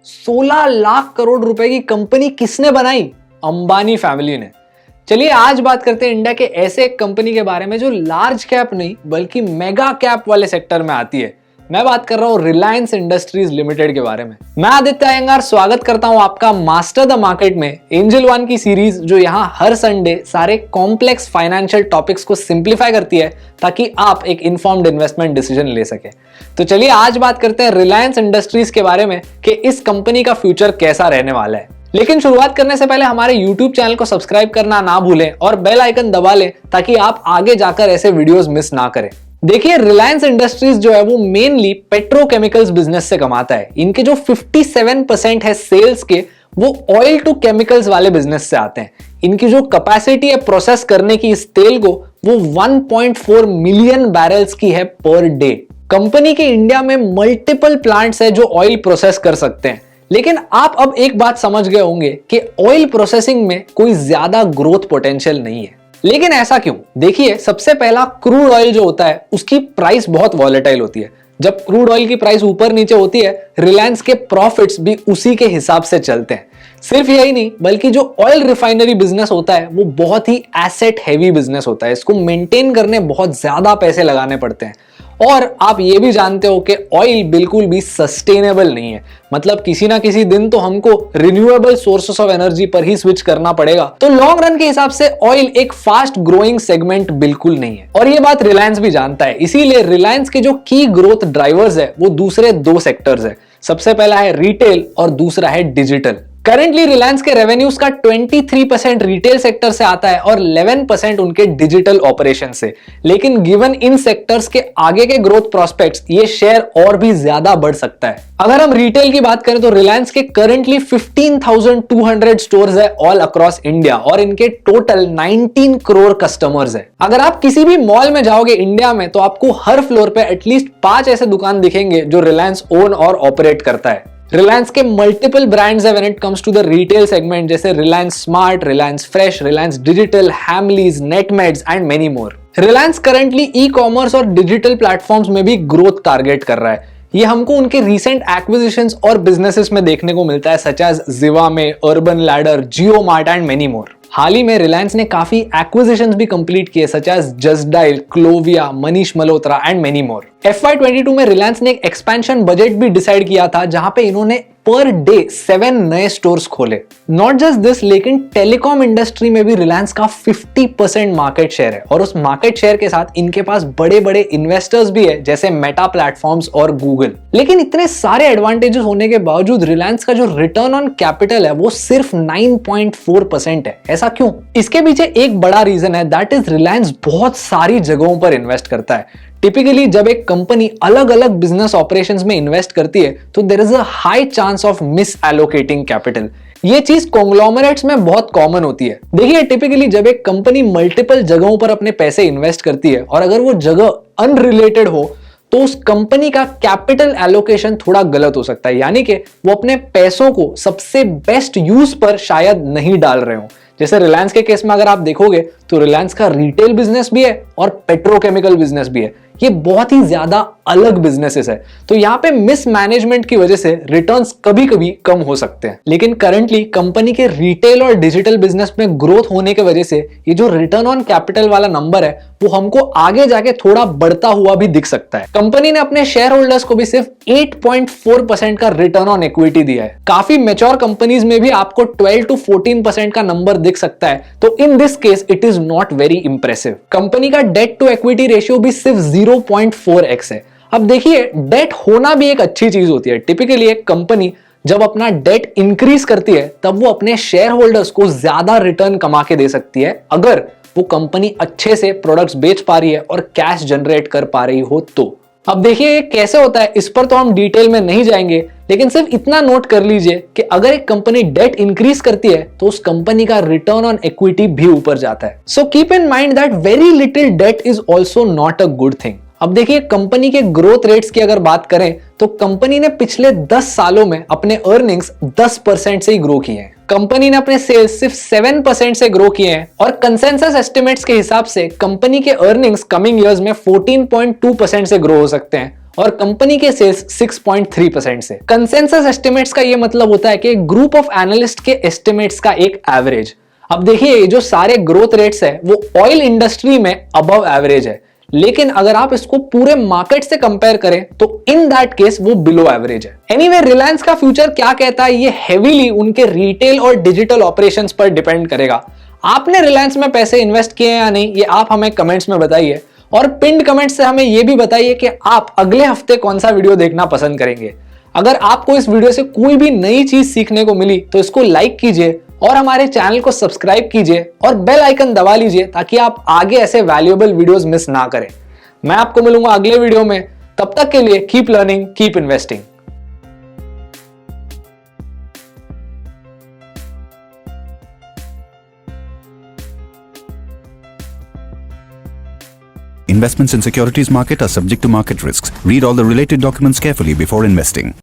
16 लाख करोड़ रुपए की कंपनी किसने बनाई? अंबानी फैमिली ने। चलिए आज बात करते हैं इंडिया के ऐसे एक कंपनी के बारे में जो लार्ज कैप नहीं बल्कि मेगा कैप वाले सेक्टर में आती है। मैं बात कर रहा हूं रिलायंस इंडस्ट्रीज लिमिटेड के बारे में। मैं आदित्य अयंगार स्वागत करता हूं आपका मास्टर द मार्केट में एंजल वन की सीरीज, जो यहां हर संडे सारे कॉम्प्लेक्स फाइनेंशियल टॉपिक्स को सिंप्लीफाई करती है ताकि आप एक इन्फॉर्म्ड इन्वेस्टमेंट डिसीजन ले सके। तो चलिए आज बात करते हैं रिलायंस इंडस्ट्रीज के बारे में कि इस कंपनी का फ्यूचर कैसा रहने वाला है। लेकिन शुरुआत करने से पहले हमारे YouTube चैनल को सब्सक्राइब करना ना भूलें और बेल आइकन दबा लें ताकि आप आगे जाकर ऐसे वीडियोस मिस ना करें। देखिए रिलायंस इंडस्ट्रीज जो है वो मेनली पेट्रोकेमिकल्स बिजनेस से कमाता है। इनके जो 57% है सेल्स के, वो ऑयल टू केमिकल्स वाले बिजनेस से आते हैं। इनकी जो कैपेसिटी है प्रोसेस करने की इस तेल को, वो 1.4 मिलियन बैरल्स की है पर डे। कंपनी के इंडिया में मल्टीपल प्लांट्स है जो ऑयल प्रोसेस कर सकते हैं। लेकिन आप अब एक बात समझ गए होंगे कि ऑयल प्रोसेसिंग में कोई ज्यादा ग्रोथ पोटेंशियल नहीं है। लेकिन ऐसा क्यों? देखिए सबसे पहला, क्रूड ऑयल जो होता है उसकी प्राइस बहुत वॉलेटाइल होती है। जब क्रूड ऑयल की प्राइस ऊपर नीचे होती है, रिलायंस के प्रॉफिट्स भी उसी के हिसाब से चलते हैं। सिर्फ यही नहीं बल्कि जो ऑयल रिफाइनरी बिजनेस होता है वो बहुत ही एसेट हैवी बिजनेस होता है। इसको मेंटेन करने बहुत ज्यादा पैसे लगाने पड़ते हैं। और आप ये भी जानते हो कि ऑयल बिल्कुल भी सस्टेनेबल नहीं है। मतलब किसी ना किसी दिन तो हमको रिन्यूएबल सोर्सेस ऑफ एनर्जी पर ही स्विच करना पड़ेगा। तो लॉन्ग रन के हिसाब से ऑयल एक फास्ट ग्रोइंग सेगमेंट बिल्कुल नहीं है, और ये बात रिलायंस भी जानता है। इसीलिए रिलायंस के जो की ग्रोथ ड्राइवर्स है वो दूसरे दो सेक्टर्स है। सबसे पहला है रिटेल और दूसरा है डिजिटल। करेंटली रिलायंस के रेवेन्यूज का 23% रिटेल सेक्टर से आता है और 11% उनके डिजिटल ऑपरेशन से। लेकिन गिवन इन सेक्टर्स के आगे के ग्रोथ प्रोस्पेक्ट्स, ये शेयर और भी ज्यादा बढ़ सकता है। अगर हम रिटेल की बात करें तो रिलायंस के करेंटली 15,200 स्टोर्स है ऑल अक्रॉस इंडिया और इनके टोटल 19 करोड़ कस्टमर्स है। अगर आप किसी भी मॉल में जाओगे इंडिया में तो आपको हर फ्लोर पे एटलीस्ट 5 ऐसे दुकान दिखेंगे जो रिलायंस ओन और ऑपरेट करता है। रिलायंस के मल्टीपल ब्रांड्स है when it comes to the retail segment, जैसे Reliance smart, Reliance fresh, Reliance digital, Hamleys, Netmeds and many more. Reliance currently e commerce और डिजिटल प्लेटफॉर्म्स में भी ग्रोथ टारगेट कर रहा है। ये हमको उनके रिसेंट एक्विजिशंस और बिजनेसेस में देखने को मिलता है, such as Zivame, Urban Ladder, JioMart and many more. हाल ही में रिलायंस ने काफी एक्विजिशंस भी कंप्लीट किए, such as Justdial, Clovia, Manish Malhotra and many more. FY22 में रिलायंस ने एक एक्सपेंशन बजट भी डिसाइड किया था, जहां पे इन्होंने पर डे 7 नए स्टोर्स खोले। नॉट जस्ट दिस, लेकिन टेलीकॉम इंडस्ट्री में भी रिलायंस का 50% मार्केट शेयर है, और उस मार्केट शेयर के साथ इनके पास बड़े बड़े इन्वेस्टर्स भी है, जैसे मेटा प्लेटफॉर्म्स और गूगल। लेकिन इतने सारे एडवांटेजेस होने के बावजूद रिलायंस का जो रिटर्न ऑन कैपिटल है वो सिर्फ 9.4% है। ऐसा क्यों? इसके पीछे एक बड़ा रीजन है, दैट इज रिलायंस बहुत सारी जगहों पर इन्वेस्ट करता है। टिपिकली जब एक कंपनी अलग अलग बिजनेस ऑपरेशंस में इन्वेस्ट करती है तो there is a high chance of misallocating capital. ये चीज कॉन्ग्लोमरेट्स में बहुत कॉमन होती है। देखिए टिपिकली जब एक कंपनी मल्टीपल जगहों पर अपने पैसे इन्वेस्ट करती है और अगर वो जगह अनरिलेटेड हो तो उस कंपनी का कैपिटल एलोकेशन थोड़ा गलत हो सकता है, यानी कि वो अपने पैसों को सबसे बेस्ट यूज पर शायद नहीं डाल रहे हो। जैसे रिलायंस के केस में अगर आप देखोगे तो रिलायंस का रिटेल बिजनेस भी है और पेट्रोकेमिकल बिजनेस भी है। ये बहुत ही ज्यादा अलग बिजनेसेस है, तो यहाँ पे मिसमैनेजमेंट की वजह से रिटर्न्स कभी कभी कम हो सकते हैं। लेकिन करंटली कंपनी के रिटेल और डिजिटल बिजनेस में ग्रोथ होने की वजह से ये जो रिटर्न ऑन कैपिटल वाला नंबर है वो हमको आगे जाके थोड़ा बढ़ता हुआ भी दिख सकता है। कंपनी ने अपने शेयर होल्डर्स को भी सिर्फ 8.4% का रिटर्न ऑन इक्विटी दिया है। काफी मैच्योर कंपनीज में भी आपको 12 to 14% का नंबर दिख सकता है, तो in this case it is not very impressive. Company का डेट टू इक्विटी रेशियो भी सिर्फ 0.4x है। अब देखिए डेट होना भी एक अच्छी चीज होती है। टिपिकली एक कंपनी जब अपना डेट इंक्रीज करती है तब वो अपने शेयर होल्डर्स को ज्यादा रिटर्न कमा के दे सकती है, अगर वो कंपनी अच्छे से प्रोडक्ट्स बेच पा रही है और कैश जनरेट कर पा रही हो तो। अब देखिए ये कैसे होता है, इस पर तो हम डिटेल में नहीं जाएंगे, लेकिन सिर्फ इतना नोट कर लीजिए कि अगर एक कंपनी डेट इंक्रीज करती है तो उस कंपनी का रिटर्न ऑन इक्विटी भी ऊपर जाता है। So keep in mind that very little debt is also not a good thing. अब देखिए कंपनी के ग्रोथ रेट्स की अगर बात करें तो कंपनी ने पिछले 10 सालों में अपने अर्निंग्स 10% से ही ग्रो किए हैं। कंपनी ने अपने सेल्स सिर्फ 7% से ग्रो किए हैं और कंसेंसस एस्टिमेट्स के हिसाब से कंपनी के अर्निंग्स कमिंग ईयर्स में 14.2% से ग्रो हो सकते हैं और कंपनी के सेल्स 6.3% से। कंसेंसस एस्टिमेट्स का ये मतलब होता है कि ग्रुप ऑफ एनालिस्ट के एस्टिमेट्स का एक एवरेज। अब देखिए जो सारे ग्रोथ रेट्स है वो ऑयल इंडस्ट्री में अबव एवरेज है, लेकिन अगर आप इसको पूरे मार्केट से कंपेयर करें तो इन दैट केस वो बिलो एवरेज है। एनीवे रिलायंस का फ्यूचर क्या कहता है ये हेवीली उनके रिटेल और डिजिटल ऑपरेशंस पर डिपेंड करेगा। आपने रिलायंस में पैसे इन्वेस्ट किए हैं या नहीं ये आप हमें कमेंट्स में बताइए, और पिन्ड कमेंट्स से हमें ये भी बताइए कि आप अगले हफ्ते कौन सा वीडियो देखना पसंद करेंगे। अगर आपको इस वीडियो से कोई भी नई चीज सीखने को मिली तो इसको लाइक कीजिए और हमारे चैनल को सब्सक्राइब कीजिए और बेल आइकन दबा लीजिए ताकि आप आगे ऐसे वैल्यूएबल वीडियोस मिस ना करें। मैं आपको मिलूंगा अगले वीडियो में, तब तक के लिए keep learning, keep investing. Investments in securities market are subject to market risks. Read all the related documents carefully before investing.